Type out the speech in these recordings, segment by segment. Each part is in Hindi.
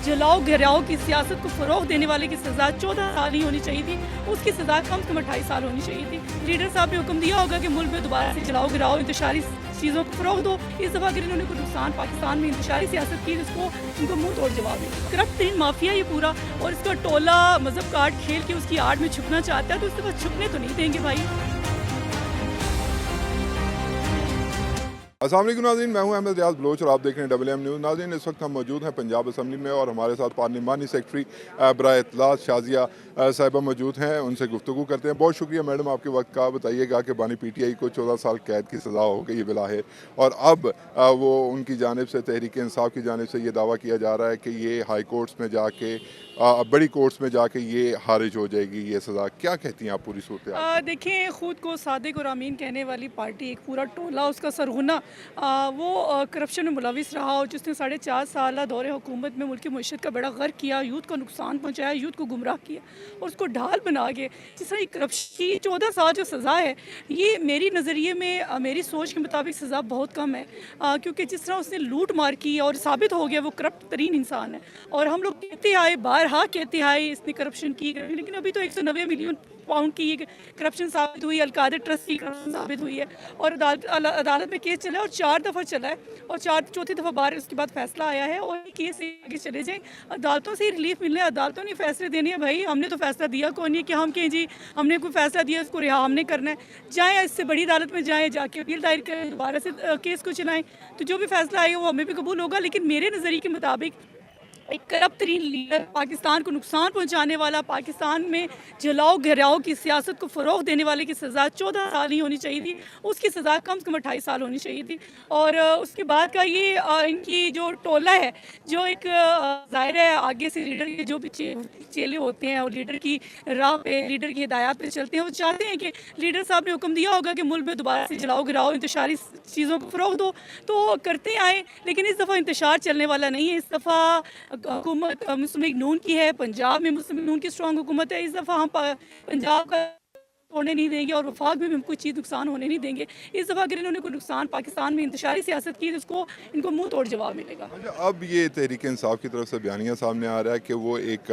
जलाओ घिराओ की सियासत को फ़रोग़ देने वाले की सज़ा 14 साल ही होनी चाहिए थी, उसकी सज़ा कम से कम 28 साल होनी चाहिए थी। लीडर साहब ने हुक्म दिया होगा कि मुल्क में दोबारा से जलाओ घिराओ इंतशारी चीज़ों को फ़रोग़ दो। इस दफ़ा अगर इन्होंने कोई नुकसान पाकिस्तान में इंतशारी सियासत की, इसको इनको मुँह तोड़ जवाब है। करप्ट तरीन माफिया ये पूरा, और इसका टोला मज़हब कार्ड खेल के उसकी आड़ में छुपना चाहता है, तो इस दफ़ा छुपने तो नहीं देंगे भाई। अस्सलाम वालेकुम नाज़रीन, मैं हूं अहमद रियाज बलोच और आप देख रहे हैं WM न्यूज़। नाज़रीन, इस वक्त हम मौजूद हैं पंजाब असम्बली में और हमारे साथ पार्लिमानी सेक्रेटरी बराए इत्तलात शाज़िया साहिबा मौजूद हैं। उनसे गुफ्तगू करते हैं। बहुत शुक्रिया मैडम आपके वक्त का। बताइएगा कि बानी PTI को 14 साल कैद की सज़ा हो गई बिलाहिर, और अब वो उनकी जानिब से तहरीक इंसाफ की जानिब से ये दावा किया जा रहा है कि ये हाई कोर्ट्स में जाके बड़ी कोर्ट्स में जाके ये खारिज हो जाएगी ये सज़ा। क्या कहती हैं आप पूरी सूरत? देखिए, ख़ुद को सादिक और अमीन कहने वाली पार्टी, एक पूरा टोला उसका सरगुना वो करप्शन में मुलविस रहा, और जिसने 4.5 साल दौरे हुकूमत में मुल्क की मईशत का बड़ा गर्क किया, यूथ को नुकसान पहुँचाया, यूथ को गुमराह किया और उसको ढाल बना के जिस तरह करप्शन की 14 साल जो सज़ा है, ये मेरी नज़रिए में मेरी सोच के मुताबिक सज़ा बहुत कम है। क्योंकि जिस तरह उसने लूट मार की और साबित हो गया वो करप्ट तरीन इंसान है, और हम लोग कहते आए, बारहा कहते आए इसने करप्शन की, लेकिन अभी तो 190 मिलियन पाउंड की ये करप्शन साबित हुई, अलकादर ट्रस्ट की करप्शन साबित हुई है, और अदालत में केस चला है और 4 दफ़ा चला है, और चौथी दफ़ा बार उसके बाद फैसला आया है, और ये केस आगे चले जाएँ। अदालतों से ही रिलीफ मिलने, अदालतों ने फैसले देने हैं भाई। हमने तो फैसला दिया कौन नहीं कि हम कहें जी हमने कोई फैसला दिया इसको रिहा हमने करना है। जाएँ इससे बड़ी अदालत में जाएँ, जाके अपील दायर करें, दोबारा से केस को चलाएँ, तो जो भी फैसला आएगा वो हमें भी कबूल होगा। लेकिन मेरे नज़रिए के मुताबिक एक करप्ट तरीन लीडर, पाकिस्तान को नुकसान पहुंचाने वाला, पाकिस्तान में जलाओ घिराओ की सियासत को फ़रोग़ देने वाले की सज़ा 14 साल ही होनी चाहिए थी, उसकी सज़ा कम से कम 28 साल होनी चाहिए थी। और उसके बाद का ये इनकी जो टोला है, जो एक ज़ाहिर है आगे से लीडर के जो भी चेले होते हैं और लीडर की राह पे, लीडर की हिदायत पे चलते हैं, वो चाहते हैं कि लीडर साहब ने हुक्म दिया होगा कि मुल्क में दोबारा से जलाओ घिराओ इंतशारी चीज़ों को फ़रोग़ दो, तो करते आए। लेकिन इस दफ़ा इंतशार चलने वाला नहीं है। इस दफ़ा हुकूमत मुस्लिम लीग नून की है, पंजाब में मुस्लिम लीग नून की स्ट्रॉन्ग हुकूमत है। इस दफ़ा हम पंजाब का होने नहीं देंगे और वफाक में भी हम कोई चीज़ नुकसान होने नहीं देंगे। इस दफ़ा अगर इन्होंने कोई नुकसान पाकिस्तान में इंतशारी सियासत की, तो उसको इनको मुँह तोड़ जवाब मिलेगा। अच्छा, अब ये तहरीक इंसाफ की तरफ से बयानिया सामने आ रहा है कि वो एक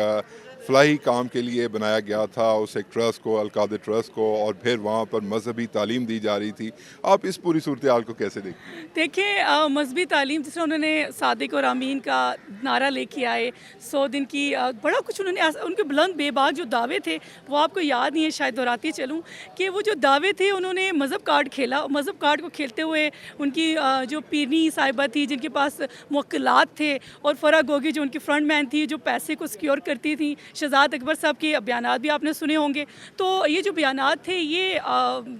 फलाही काम के लिए बनाया गया था, उस एक ट्रस्ट को, अलकादर ट्रस्ट को, और फिर वहाँ पर मजहबी तालीम दी जा रही थी। आप इस पूरी सूरत हाल को कैसे देखते हैं? देखिए, मजहबी तालीम जिस तरह उन्होंने सादिक और अमीन का नारा लेके आए, 100 दिन की बड़ा कुछ उन्होंने उनके बुलंद बेबाक जो दावे थे, वो आपको याद नहीं है, शायद दोहराती चलूँ कि वो जो दावे थे उन्होंने मज़हब कार्ड खेला। मज़हब कार्ड को खेलते हुए उनकी जो पीरनी साहिबा थी जिनके पास मुवक्किलात थे, और फ़रा गोगी जो उनकी फ्रंट मैन थी, जो पैसे को सिक्योर करती थी, शहजाद अकबर साहब के बयानात भी आपने सुने होंगे। तो ये जो बयानात थे, ये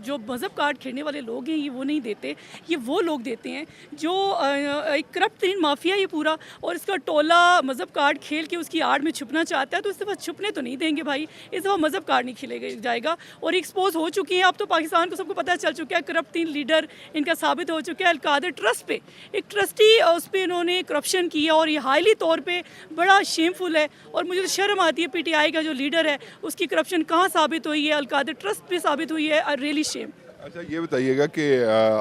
जो मज़हब कार्ड खेलने वाले लोग हैं, ये वो नहीं देते, ये वो लोग देते हैं जो एक करप्ट तरीन माफिया ये पूरा, और इसका टोला मज़हब कार्ड खेल के उसकी आड़ में छुपना चाहता है, तो इस दफ़ा छुपने तो नहीं देंगे भाई। इस दफ़ा मज़हब कार्ड नहीं खेलेगा जाएगा, और एक्सपोज हो चुकी है अब तो पाकिस्तान को सबको पता चल चुका है, करप्ट तरीन लीडर इनका साबित हो चुका है। अलकादर ट्रस्ट पे एक ट्रस्टी, उस पर इन्होंने करप्शन किया, और ये हाईली तौर पर बड़ा शेमफुल है, और मुझे तो शर्म आती है PTI का जो लीडर है उसकी करप्शन कहाँ साबित हुई है, अलकादर ट्रस्ट पे साबित हुई है। Really shame. अच्छा, ये बताइएगा कि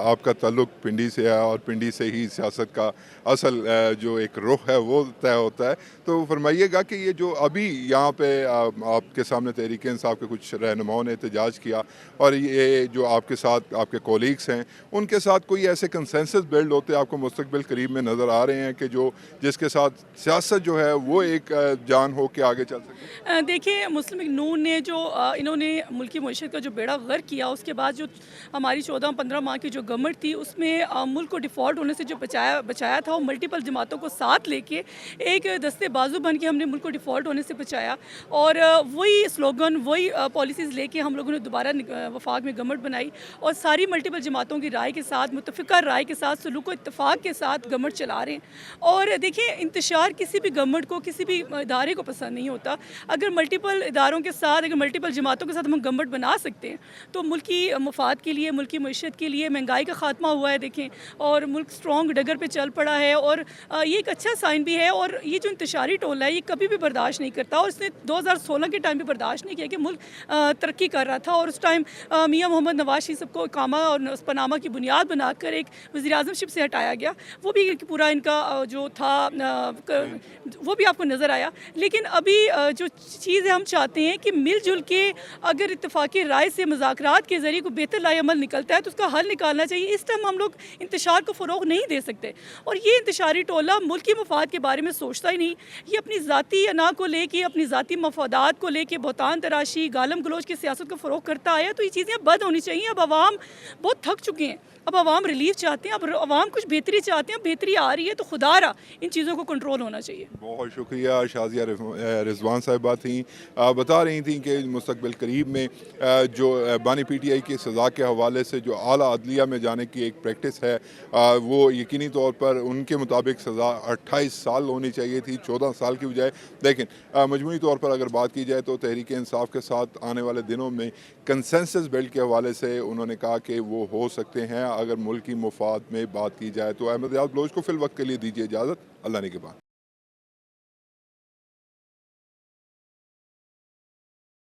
आपका ताल्लुक पिंडी से है और पिंडी से ही सियासत का असल जो एक रुख है वो तय होता है, तो फरमाइएगा कि ये जो अभी यहाँ पे आपके सामने तहरीक इंसाफ के कुछ रहनुमाओं ने एहतजाज किया, और ये जो आपके साथ आपके कोलीग्स हैं उनके साथ कोई ऐसे कंसेंसस बिल्ड होते आपको मुस्तकबिल करीब में नज़र आ रहे हैं कि जो जिसके साथ सियासत जो है वो एक जान हो के आगे चल सके? देखिए, मुस्लिम लीग नून ने जो इन्होंने मुल्क की मईशत का जो बेड़ा गर्क किया, उसके बाद जो हमारी 14-15 माह की जो गवर्नमेंट थी, उसमें मुल्क को डिफ़ॉल्ट होने से जो बचाया था, वो मल्टीपल जमातों को साथ लेके एक दस्ते बाजू बन के हमने मुल्क को डिफ़ॉल्ट होने से बचाया, और वही स्लोगन, वही पॉलिसीज़ लेके हम लोगों ने दोबारा वफाक में गवर्नमेंट बनाई, और सारी मल्टीपल जमातों की राय के साथ, मुतफ़िक़ा राय के साथ, सलूक व इत्तफ़ाक़ के साथ गवर्नमेंट चला रहे हैं। और देखिए, इंतशार किसी भी गवर्नमेंट को, किसी भी इदारे को पसंद नहीं होता। अगर मल्टीपल इदारों के साथ, अगर मल्टीपल जमातों के साथ हम गवर्नमेंट बना सकते हैं, तो मुल्क की मफाद के लिए, मुल्क की मईशत के लिए, महंगाई का खात्मा हुआ है देखें, और मुल्क स्ट्रॉन्ग डगर पे चल पड़ा है। और ये एक अच्छा साइन भी है। और ये जो इंतशारी टोला है ये कभी भी बर्दाश्त नहीं करता, और इसने 2016 के टाइम भी बर्दाश्त नहीं किया कि मुल्क तरक्की कर रहा था, और उस टाइम मियाँ मोहम्मद नवाज शरीफ सबको कामा और पनामा की बुनियाद बनाकर एक वज़ीर-ए-आज़मशिप से हटाया गया। वो भी पूरा इनका जो था वो भी आपको नज़र आया। लेकिन अभी जो चीज़ हम चाहते हैं कि मिलजुल के अगर इत्तेफाकी राय से मुज़ाकरात के ज़रिए कोई बेहतर लाएअमल निकलता है तो उसका हल निकालना चाहिए। इस टाइम हम लोग इंतशार को फ़रोग़ नहीं दे सकते, और ये इंतशारी टोला मुल्की मफाद के बारे में सोचता ही नहीं। ये अपनी ज़ाती अना को लेके, अपनी ज़ाती मफादात को लेके बहतान तराशी, गालम गलोच की सियासत को फ़रोग़ करता आया। तो ये चीज़ें बंद होनी चाहिए। अब आवाम बहुत थक चुके हैं, अब आवाम रिलीफ चाहते हैं, अब आवाम कुछ बेहतरी चाहते हैं। बेहतरी आ रही है तो खुदारा इन चीज़ों को कंट्रोल होना चाहिए। बहुत शुक्रिया। शाजिया रिजवान साहिबा थी, बता रही थी कि मुस्तकबिल करीब में जो बानी PTI की सज़ा के हवाले से जो आला अदलिया में जाने की एक प्रैक्टिस है, वो यकीनी तौर पर उनके मुताबिक सज़ा 28 साल होनी चाहिए थी, 14 साल की बजाय। लेकिन मजमूई तौर पर अगर बात की जाए तो तहरीक इंसाफ के साथ आने वाले दिनों में कंसेंसस बिल्ड के हवाले से उन्होंने कहा कि वो हो सकते हैं अगर मुल्क की मुफाद में बात की जाए। तो अहमद रियाज बलोच को फ़िल वक्त के लिए दीजिए इजाज़त। अल्लाह ने के बाद।